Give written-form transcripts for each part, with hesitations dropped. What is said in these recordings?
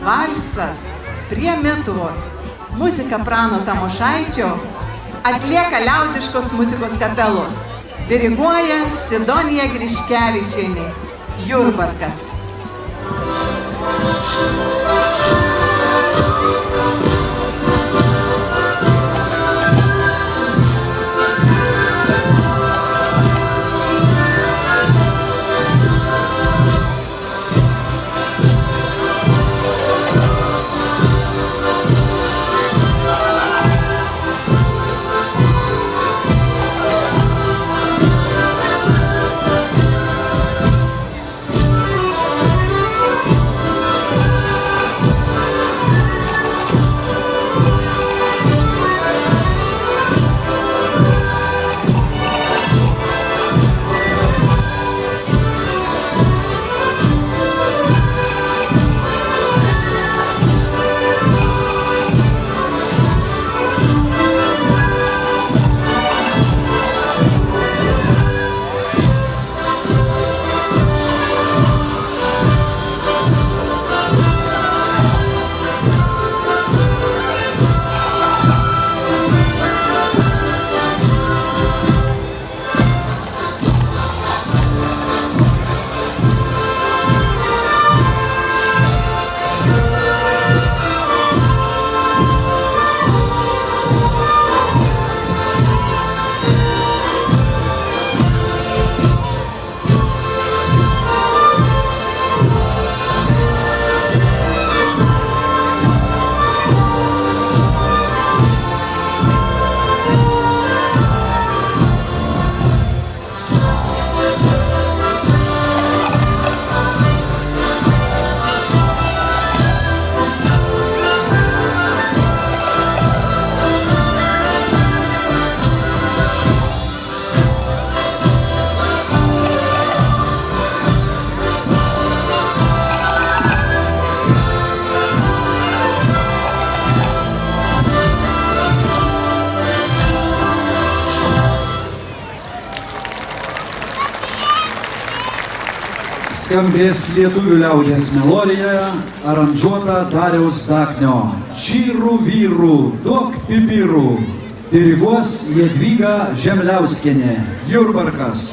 valsas prie Mituvos. Muzika Prano Tamošaičio, atlieka liaudiškos muzikos kapelos. Diriguoja Sidonija Griškevičienė, Jurbarkas. Skambės lietuvių liaudies melodija, aranžuota Dariaus Daknio. Čyrų vyrų, duok pipirų. Diriguos Jadvyga Žemliauskienė, Jurbarkas.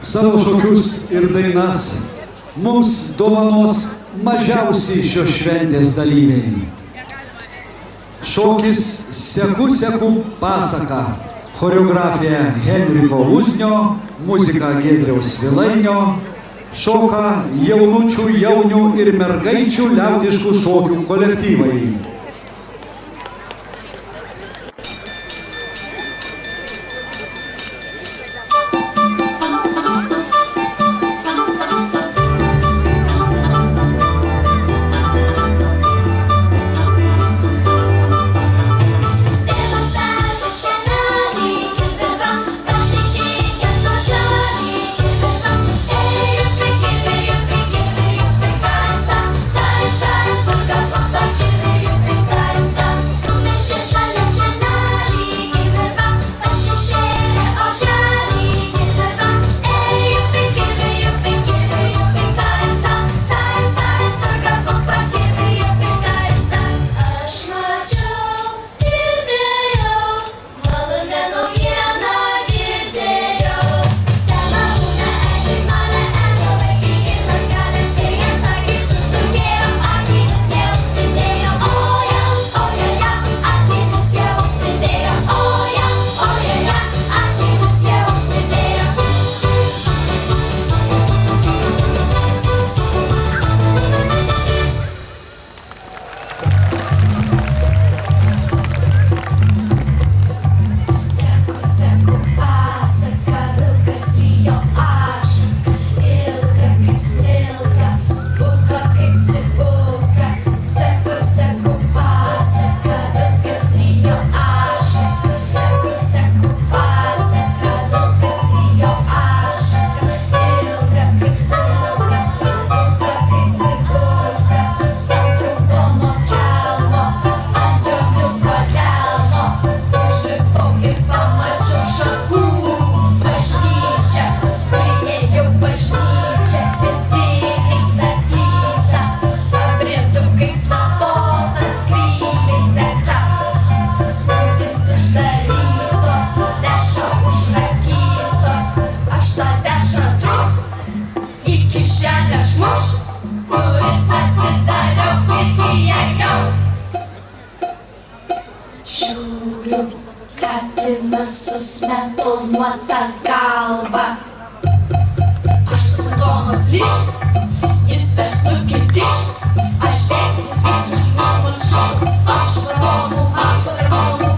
Savo šokius ir dainas mums dovanos mažiausiai šios šventės dalyviai. Šokis Seku seku pasaka, choreografija Henriko Uznio, muzika Giedriaus Vilainio, šoka jaunučių, jaunių ir mergaičių liaudiškų šokių kolektyvai. Žiūriu, katinas susmetonuota galva. Aš tas smetonas ryšt, jis per sunkiai tikšt. Aš bėgis vėks, aš dragonų,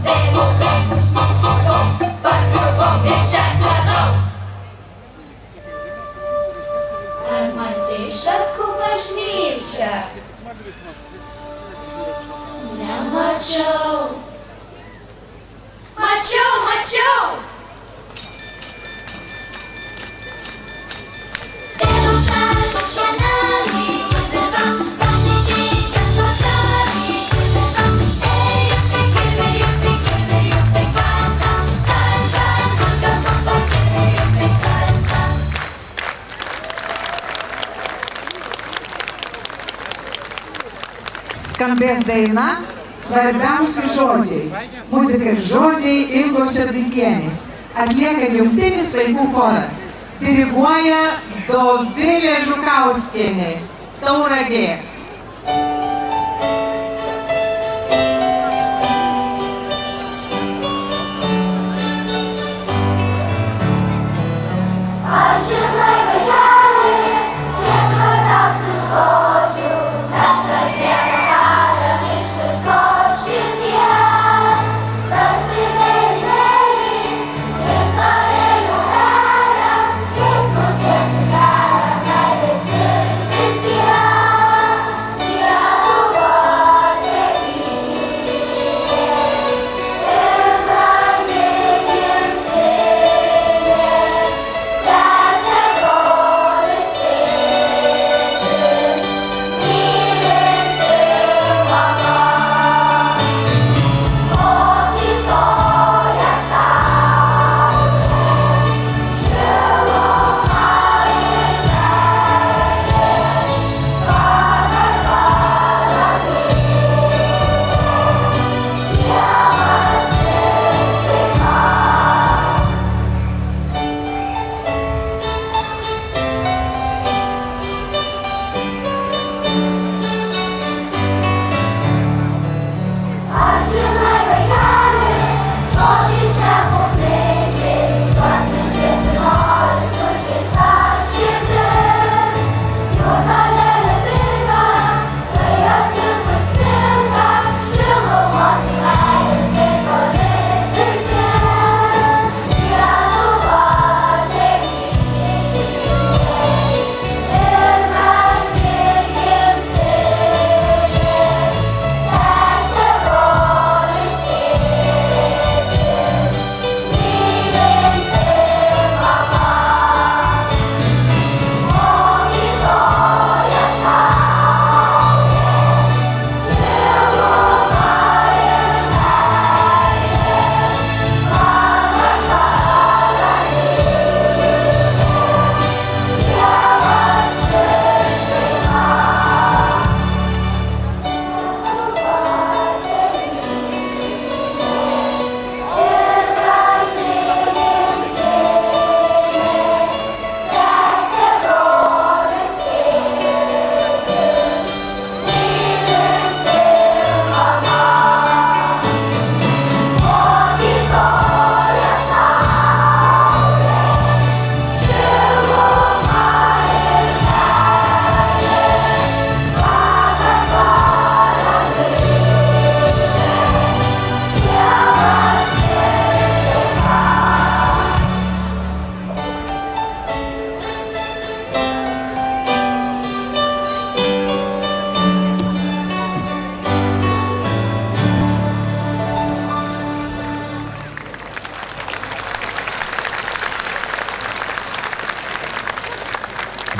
bėgu, smuksiu, pargriuvau ir čia atsiradau. Ar matei šakų bažnyčią? Nemačiau. Mačiau! Tėvas veža šienelį į dirvą, pasikeitęs oželį į dirvą. Ej, jupi, kanca, burka, papa, jupi, kanca. Skambės daina Svarbiausi žodžiai. Muzika ir žodžiai Ingos Šeduikienės. Atlieka jungtinis vaikų choras. Diriguoja Dovilė Žukauskienė, Tauragė. Yeah.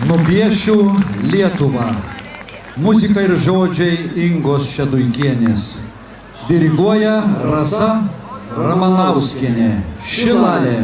Nupiešiu Lietuvą. Muzika ir žodžiai Ingos Šeduikienės. Diriguoja Rasa Ramanauskienė. Šilalė.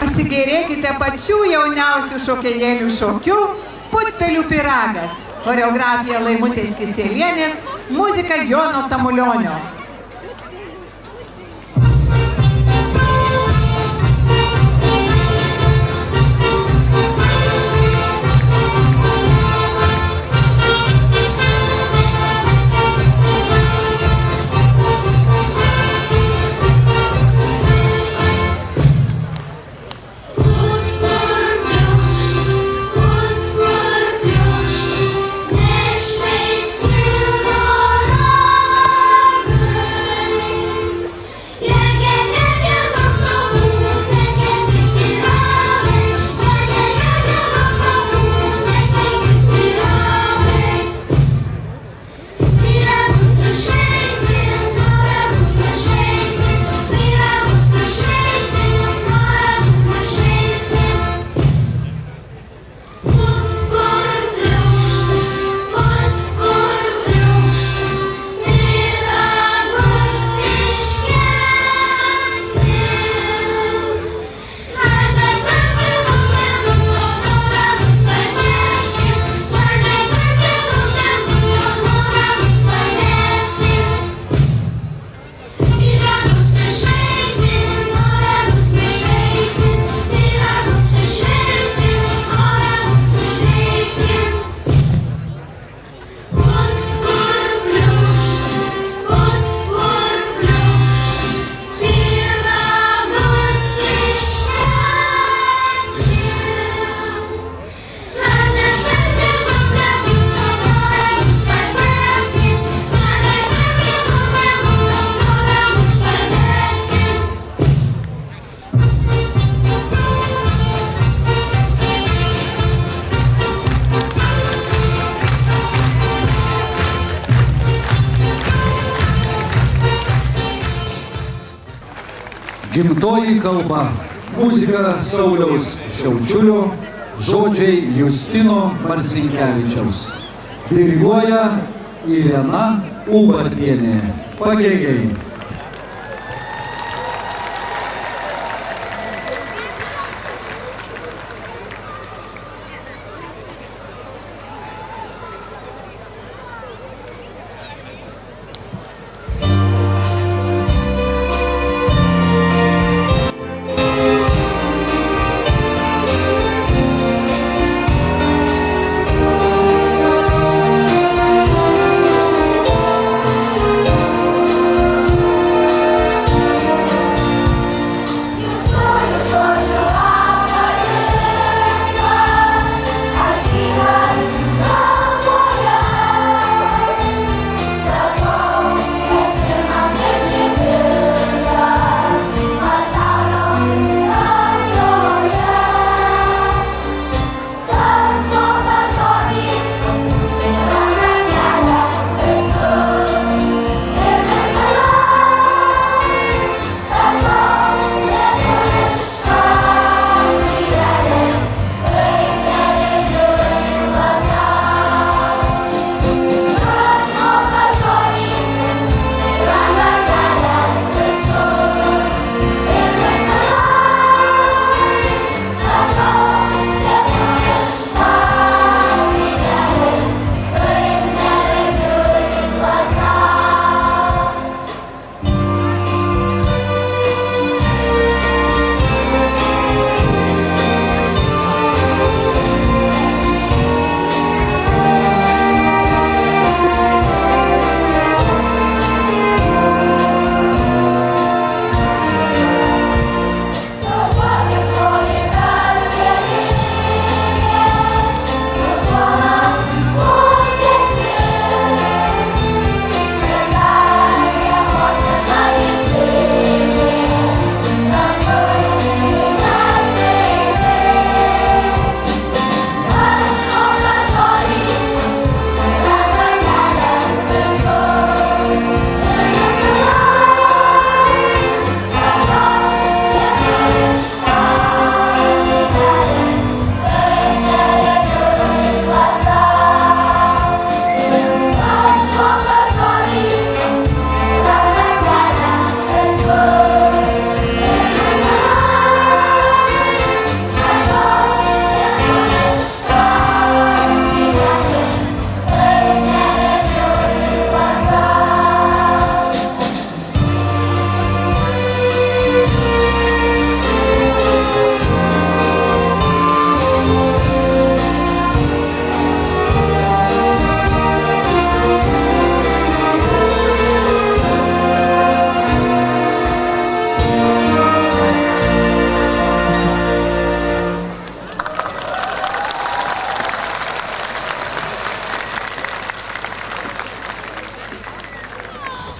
Pasigėrėkite pačių jauniausių šokėjėlių šokių Putpelių pyragas. Choreografija Laimutės Kisielienės, muzika Jono Tamulionio. Nešmeisti mano Gimtoji kalba. Muzika Sauliaus Šiaučiulio, žodžiai Justino Marcinkevičiaus. Diriguoja Irena Ubartienė. Pagėgiai.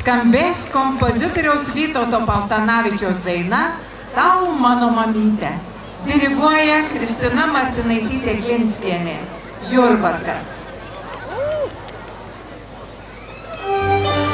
Skambės kompozitoriaus Vytauto Paltanavičiaus daina Tau mano mamytė. Diriguoja Kristina Martinaitytė Glinskienė. Jurbarkas. Thank you.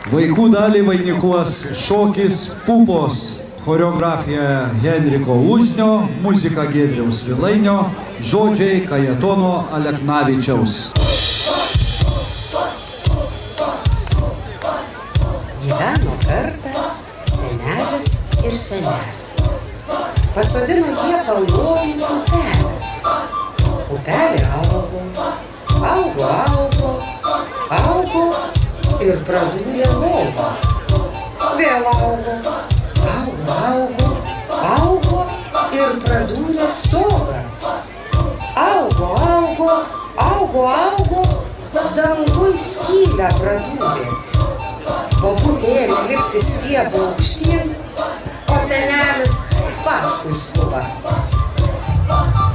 Vaikų dalį vainikuos šokis Pupos, choreografija Henriko Uznio, muzika Giedriaus Vilainio, žodžiai Kajetono Aleknavičiaus. Gyveno kartą senelis ir senelė. Pasodino jie kalvojant upelę. Upelė augo ir pradūrė lovą. Vėl augo ir pradūrė stogą. Augo, danguj skylę pradūrė. Bobutė ėmė lipti stiebą aukštyn, o senelis paskui skuba.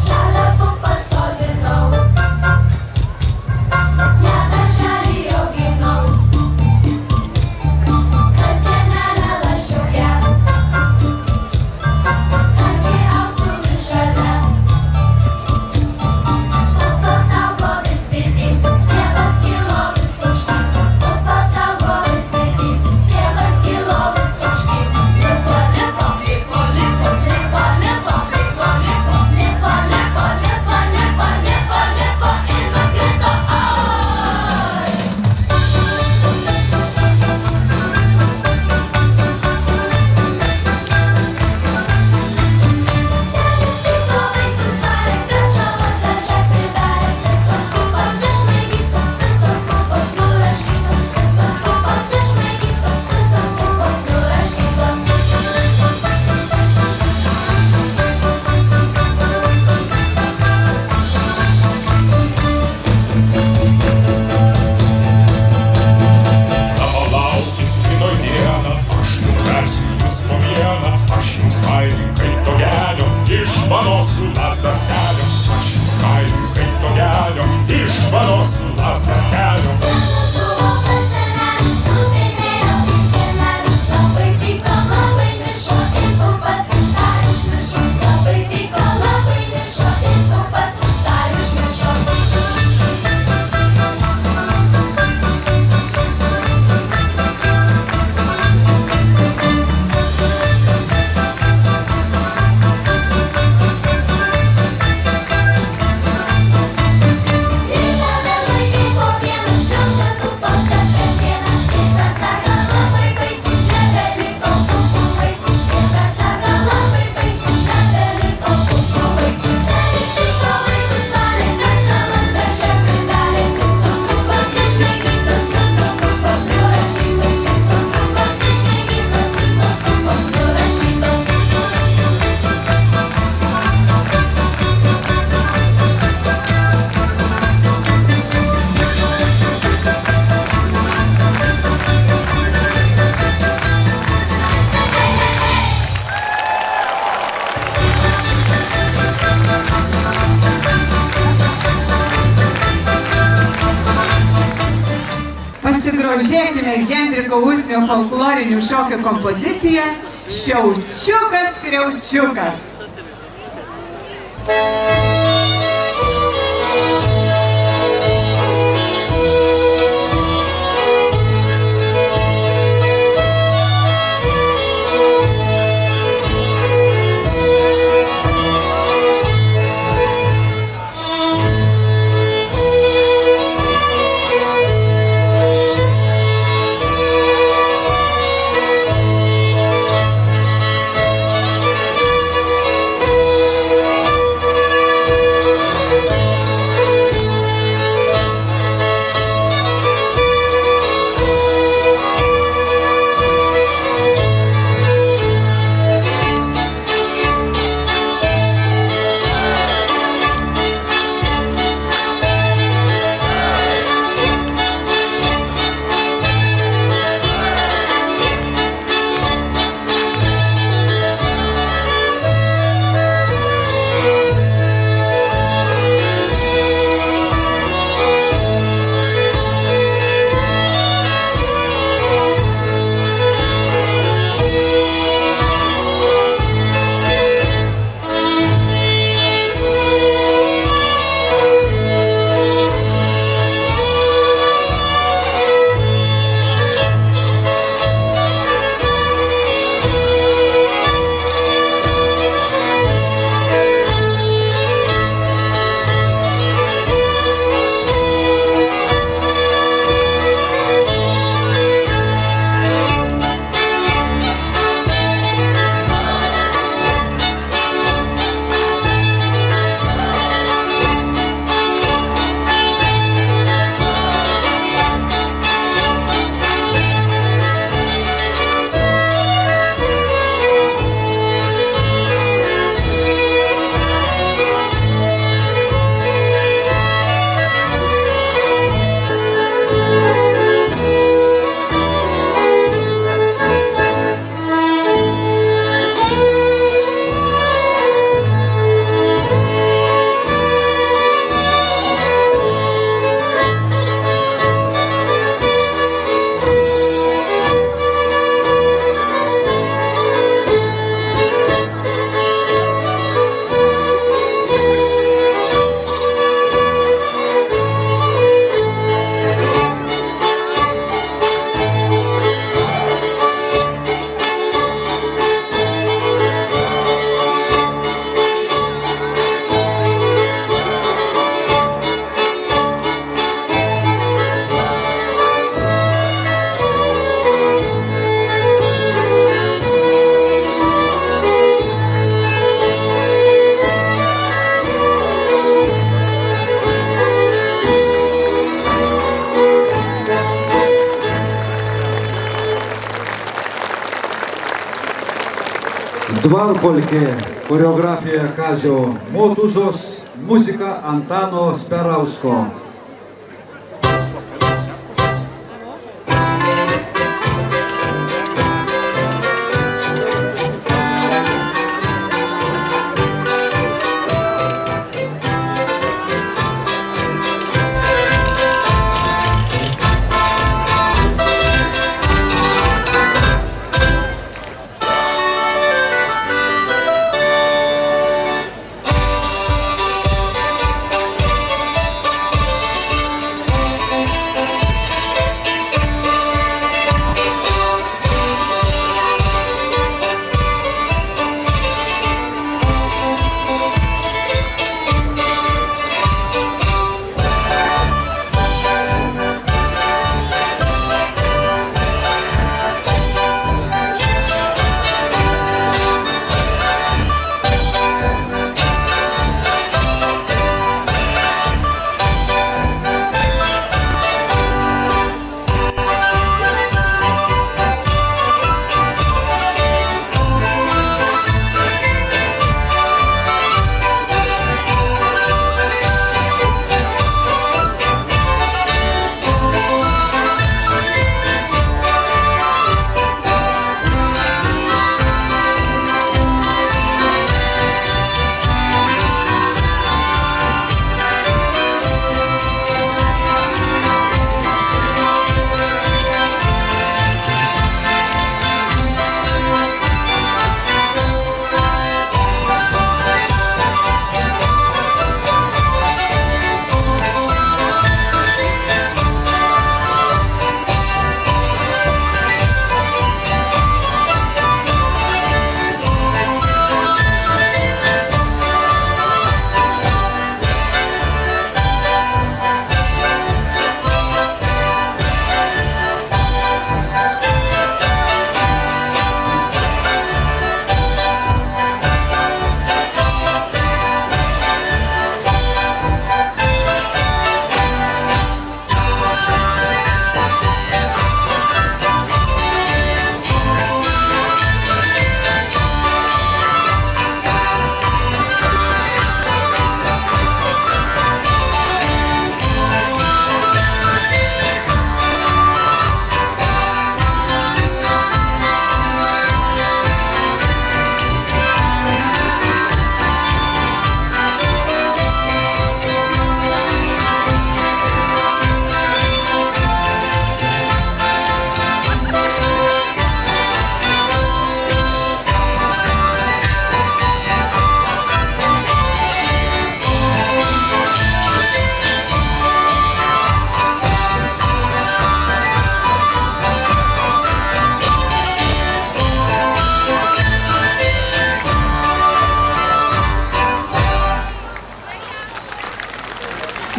Žalią pupą sodinau, ją darželį auginau, kasdienelę lašiau ją, kad ji augtų šalia. Pupos augo vis pirmyn, stiebas kilo vis aukštyn. Pupos augo vis pirmyn, stiebas kilo vis aukštyn. Lipo, lipo, lipo, lipo, lipo, lipo, lipo, lipo, lipo, lipo, lipo, lipo, lipo, lipo ir nukrito. Oi! Senis vyko vaikus barė, kad žalos darže pridarė. Visos pupos išmaigytos, visos pupos nuraškytos. Visos pupos išmaigytos, visos pupos nuraškytos. Palaukit rytoj dieną, aš nutversiu jūs po vieną, aš jums kailiui kaip to genio, išvanosiu lasą senio, aš jums kailiui kaip to genio, išvanosiu lasą senio. Senas buvo pas senelis, supinėjo kaip pienelis. Labai pyko, labai niršo ir pupas visai užmiršo. Labai pyko, labai niršo ir pupas visai užmiršo. Rytą vėl vaikai po vieną šiaušia pupose per dieną. Ir dar sako labai baisu, nebeliko pupų vaisių. Ir dar sako labai baisu, nebeliko pupų vaisių. Senis pyko, vaikus barė, kad žalas darže pridarė. Visos pupos išmaigytos, visos pupos nurašytos. Visos pupos išmaigytos, visos pupos nurašytos. Pasigrožėkime Henriko Uznio folklorinių šokių kompoziciją Šiaučiukas Kriaučiukas. Dvarpolkė, choreografija Kazio Motuzos, muzika Antano Sperausko.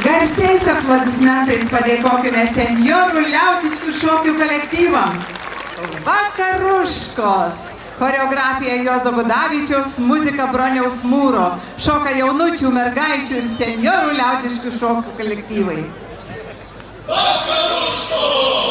Garsiais aplodismentais padėkokime senjorų liaudiškų šokių kolektyvams. Vakaruškos. Choreografija Juozo Budavičiaus, muzika Broniaus Mūro. Šoka jaunučių, mergaičių ir senjorų liaudiškų šokių kolektyvai. Vakaruškos!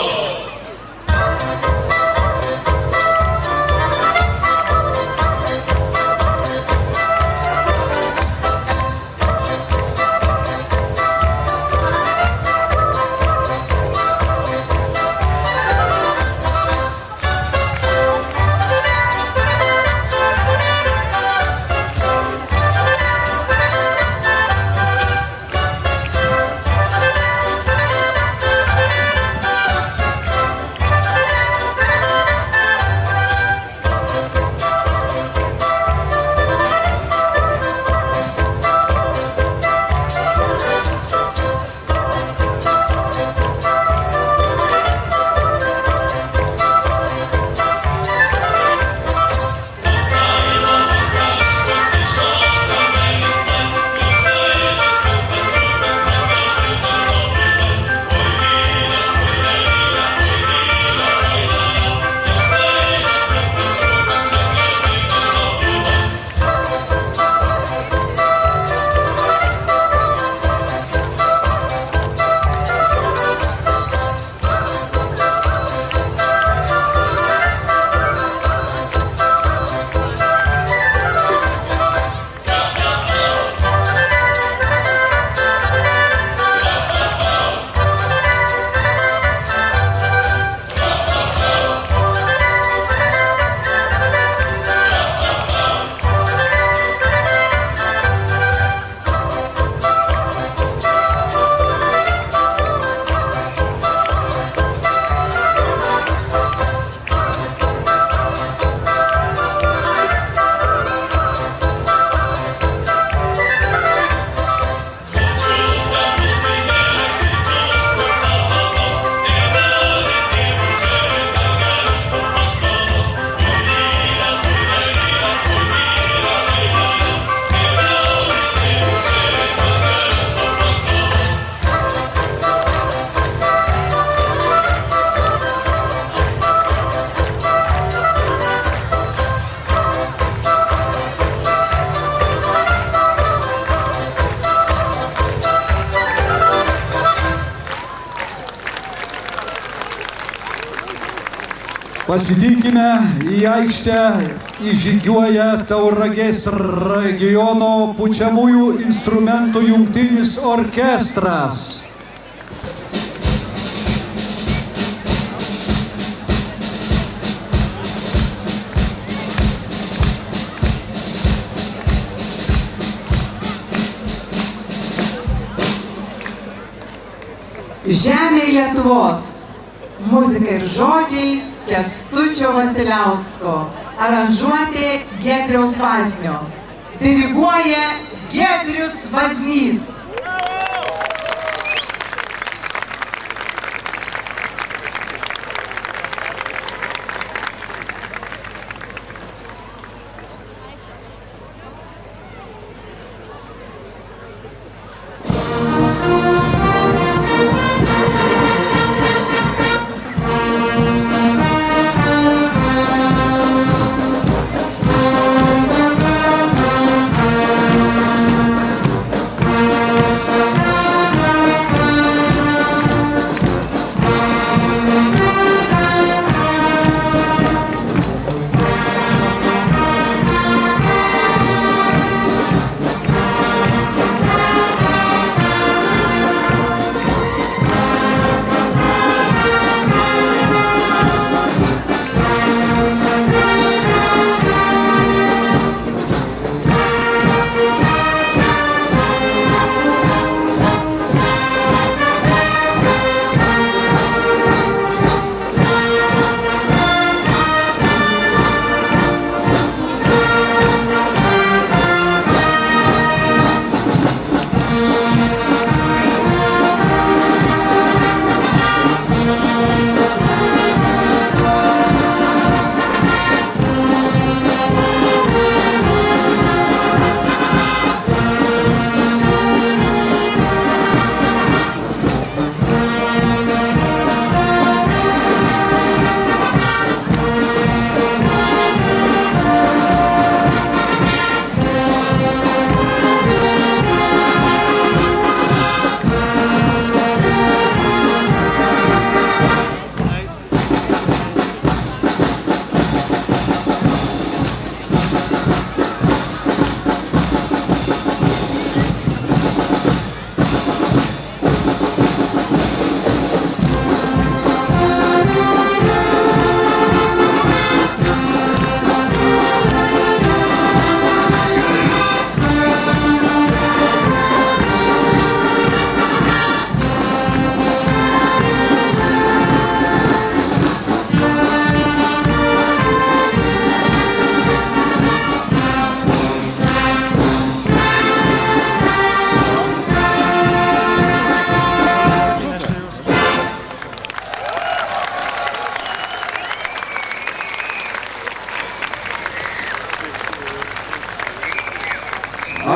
Pasitikime, į aikštę įžygiuoja Tauragės regiono pučiamųjų instrumentų jungtinis orkestras. Žemė Lietuvos. Muzika ir žodžiai Kęstučio Vasiliausko. Aranžuotė Giedriaus Vaznio. Diriguoja Giedrius Vaznys.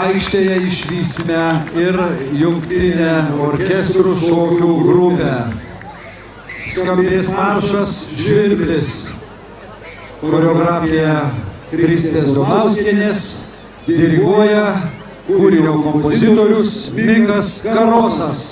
Aikštėje išvysime ir jungtinę orkestrų šokių grupę. Skambės maršas Žvirblis. Choreografija Kristės Donauskienės. Diriguoja kūrinio kompozitorius Mikas Karosas.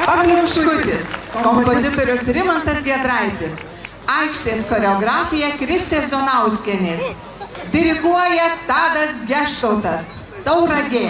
Pagliauškutis, kompozitorius Rimantas Giedraitis, aikštės choreografija Kristės Donauskienės, diriguoja Tadas Geštautas, Tauragė.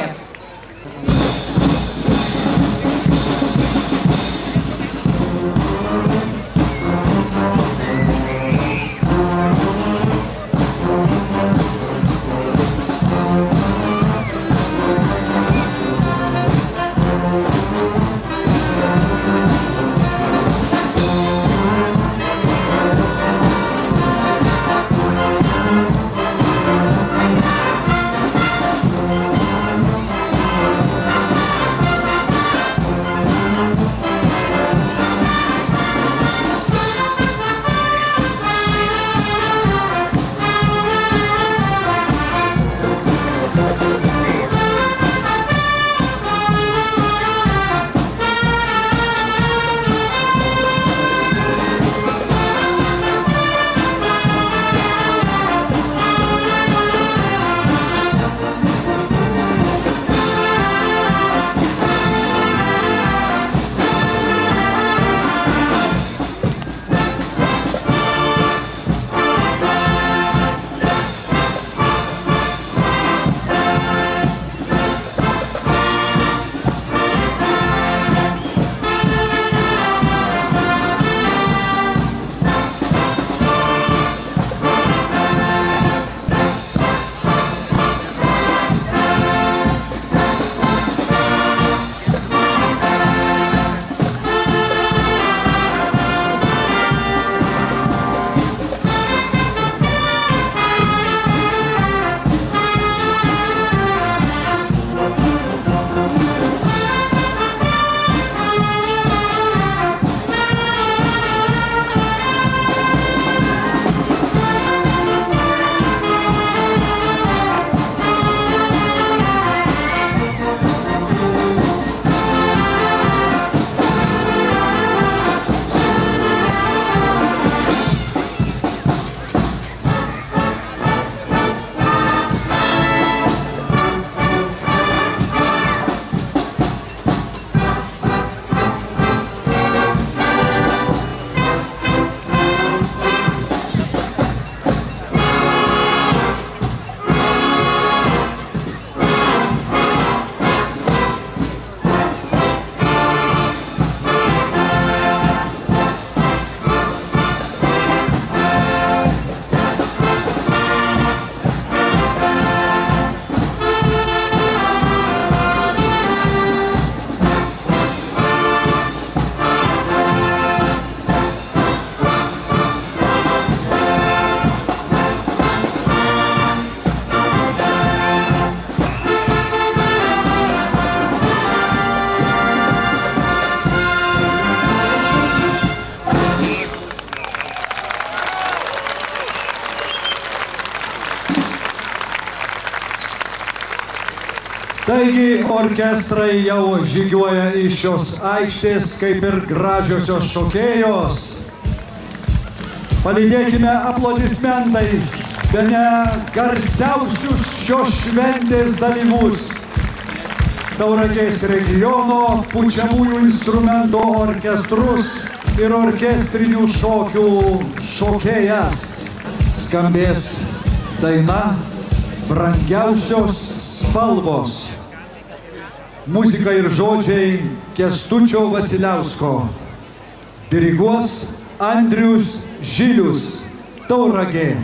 Taigi orkestrai jau žygiuoja iš šios aikštės, kaip ir gražiosios šokėjos. Palydėkime aplodismentais bene garsiausius šios šventės dalyvus. Tauragės regiono pučiamųjų instrumentų orkestrus ir orkestrinių šokių šokėjas. Skambės daina Brangiausios spalvos. Muzika ir žodžiai Kęstučio Vasiliausko. Diriguos Andrius Žilius, Tauragė.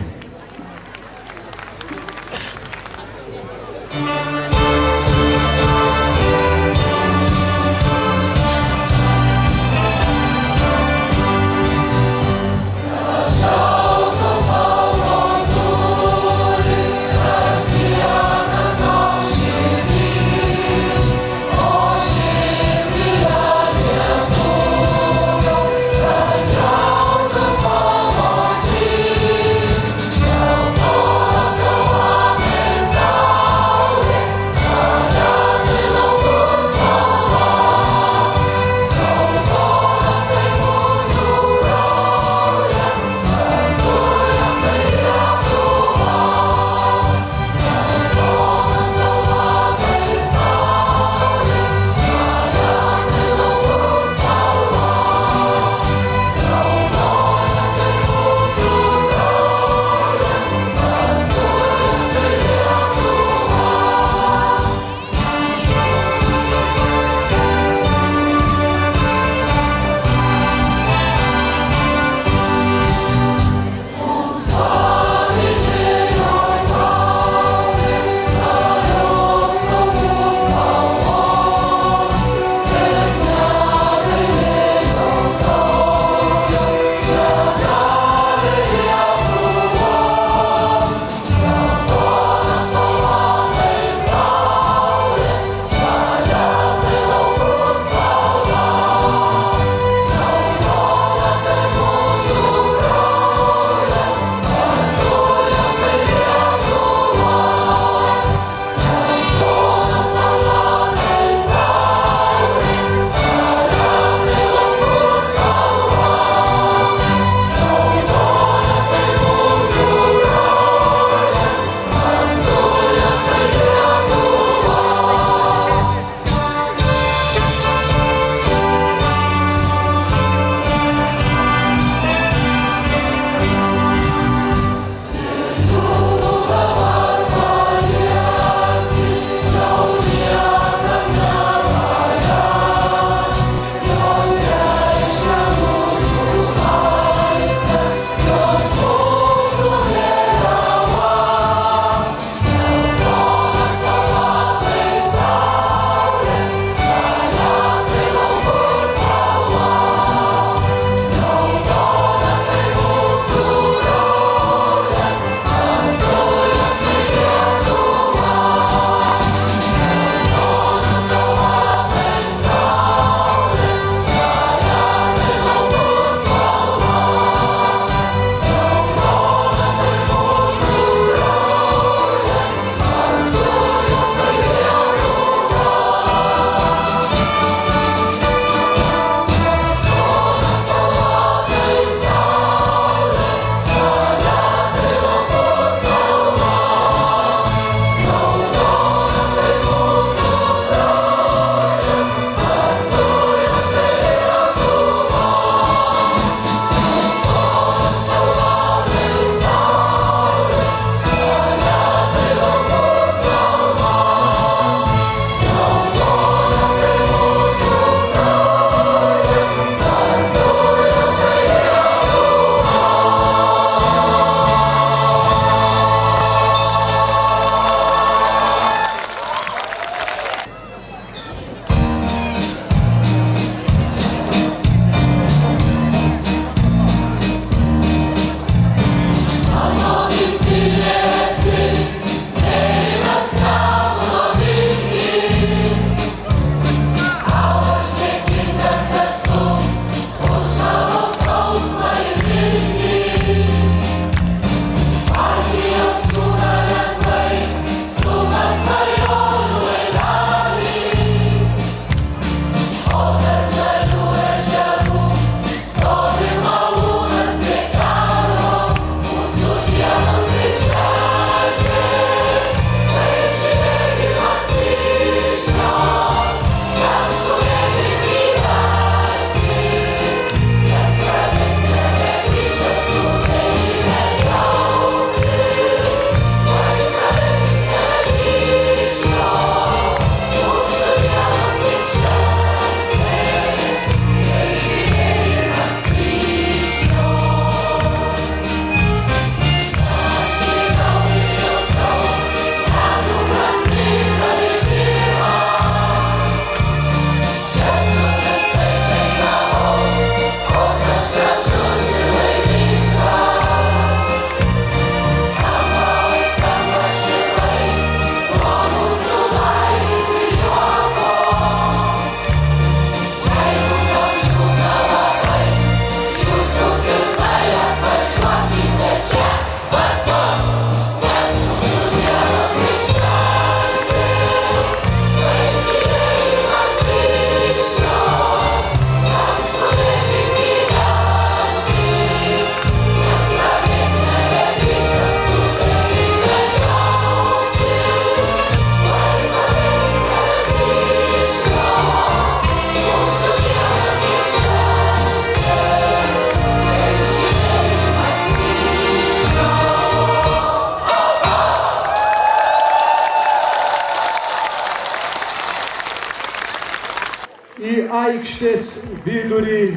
aikštės vidurį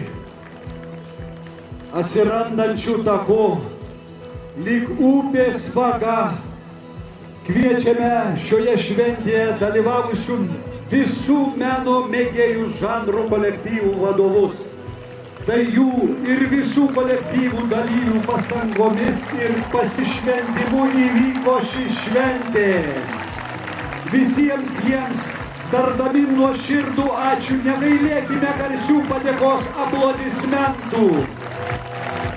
atsirandančių takų, lyg upės vaga, kviečiame šioje šventėje dalyvavusių visų meno mėgėjų žanrų kolektyvų vadovus. Tai jų ir visų kolektyvų dalyvių pastangomis ir pasišventimu įvyko ši šventė. Visiems jiems tardami nuoširdų ačiū negailėkime garsių padėkos aplodismentų.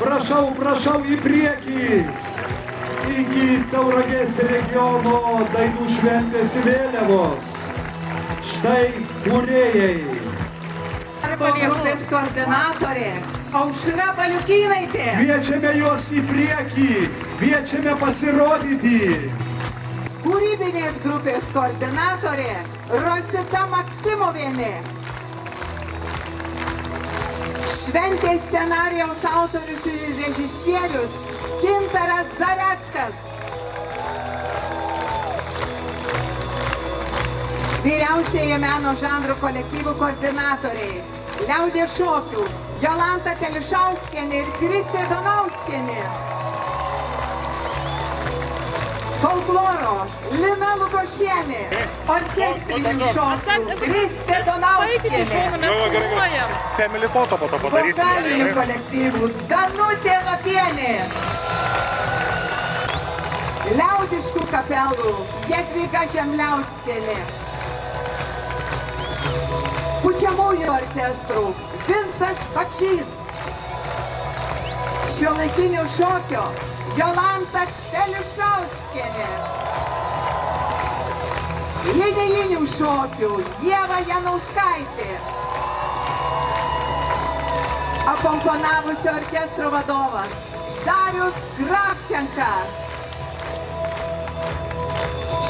Prašau į priekį iki Tauragės regiono dainų šventės vėliavos. Štai kūrėjai. Grupės koordinatorė Aušra Paliukynaitė. Kviečiame juos į priekį, kviečiame pasirodyti. Kūrybinės grupės koordinatorė Rosita Maksimovienė. Šventės scenarijaus autorius ir režisierius Gintaras Zareckas. Vyriausieji meno žanrų kolektyvų koordinatoriai liaudies šokių Jolanta Telišauskienė ir Kristė Donauskienė. Folkloro Lina Lukošienė. Orkestrinių šokių Kristė Donauskienė. Family foto po to padarysim. Vokalinių kolektyvų Danutė Lapienė. Liaudiškų kapelų Jadvyga Žemliauskienė. Pučiamųjų orkestrų Vincas Bakšys. Šiuolaikinių šokio Jolanta Telišauskienė. Linijinių šokių Ieva Janauskaitė. Akomponavusio orkestro vadovas Darius Kravčenka.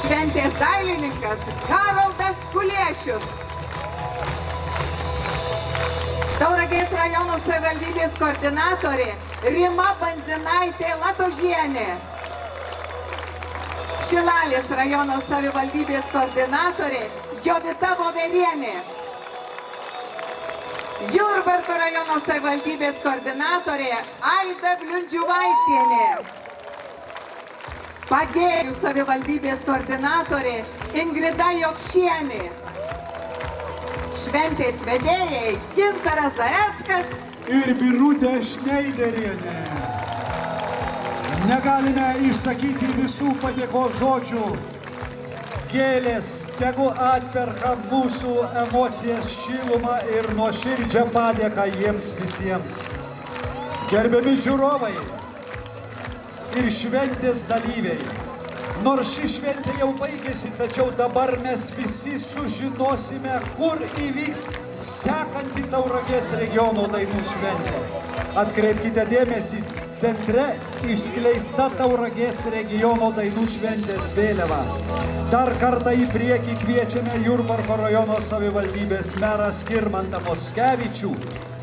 Šventės dailininkas Haroldas Kuliešius. Tauragės rajono savivaldybės koordinatorė Rima Bandzinaitė Latožienė. Šilalės rajono savivaldybės koordinatorė Jovita Voverienė. Jurbarko rajono savivaldybės koordinatorė Aida Bliundžiuvaitienė. Pagėrių savivaldybės koordinatorė Ingrida Jokšienė. Šventės vedėjai Gintaras Zareckas Ir Birutė Šneiderienė. Negalime išsakyti visų padėkos žodžių. Gėlės tegu atperka mūsų emocijas, šilumą ir nuoširdžią padėką jiems visiems. Gerbiami žiūrovai ir šventės dalyviai. Nors ši šventė jau baigėsi, tačiau dabar mes visi sužinosime, kur įvyks sekanti Tauragės regiono dainų šventė. Atkreipkite dėmesį, centre išskleista Tauragės regiono dainų šventės vėliava. Dar kartą į priekį kviečiame Jurbarko rajono savivaldybės merą Skirmantą Mockevičių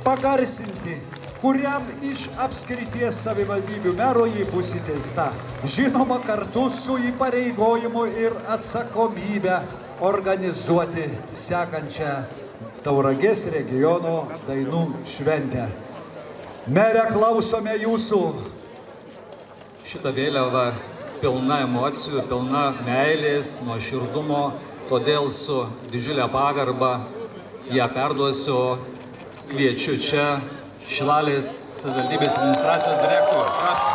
pagarsinti, kuriam iš apskrities savivaldybių mero jį bus įteikta. Žinoma, kartu su įpareigojimu ir atsakomybę organizuoti sekančią Tauragės regiono dainų šventę. Mere, klausome jūsų. Šita vėliava pilna emocijų, pilna meilės, nuoširdumo, todėl su didžiulė pagarba ją perduosiu, kviečiu čia Šilalės savivaldybės administracijos direktorių. Prašom.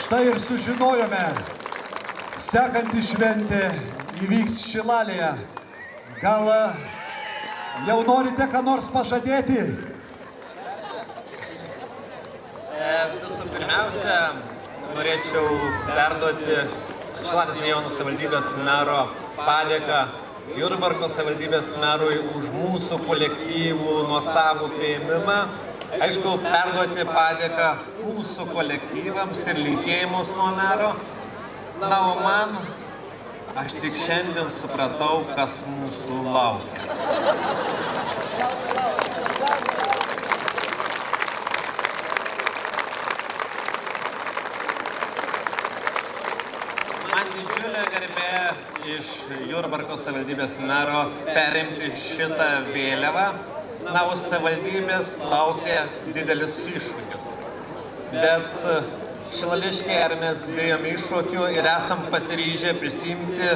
Štai ir sužinojome, sekanti šventė įvyks Šilalėje. Gal jau norite ką nors pažadėti? Visų pirmiausia, norėčiau perduoti Šilalės rajono savivaldybės mero padėką Jurbarko savivaldybės merui už mūsų kolektyvų nuostabų priėmimą. Aišku, perduoti padėką mūsų kolektyvams ir linkėjimus nuo mero. Na, o man, aš tik šiandien supratau, kas mūsų laukia. Man didžiulė garbė iš Jurbarko savivaldybės mero perimti šitą vėliavą. Na, už savivaldybės laukia didelis iššūkis. Bet Šilališkiai ar mes bijom iššūkių ir esam pasiryžę prisimti,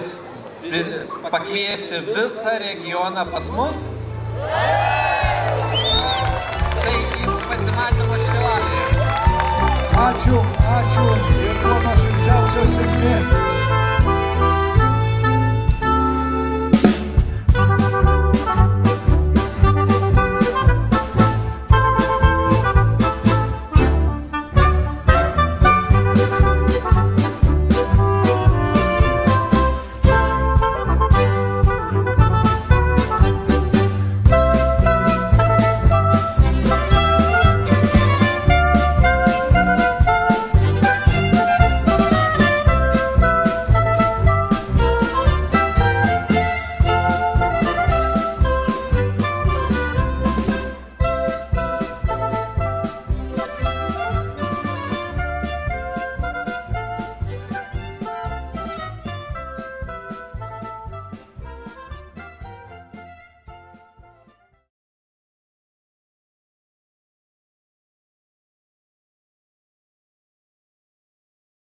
pakviesti visą regioną pas mus. Taigi, pasimatymo Šilalėje. Ačiū ir kuo nuoširdžiausios sėkmės.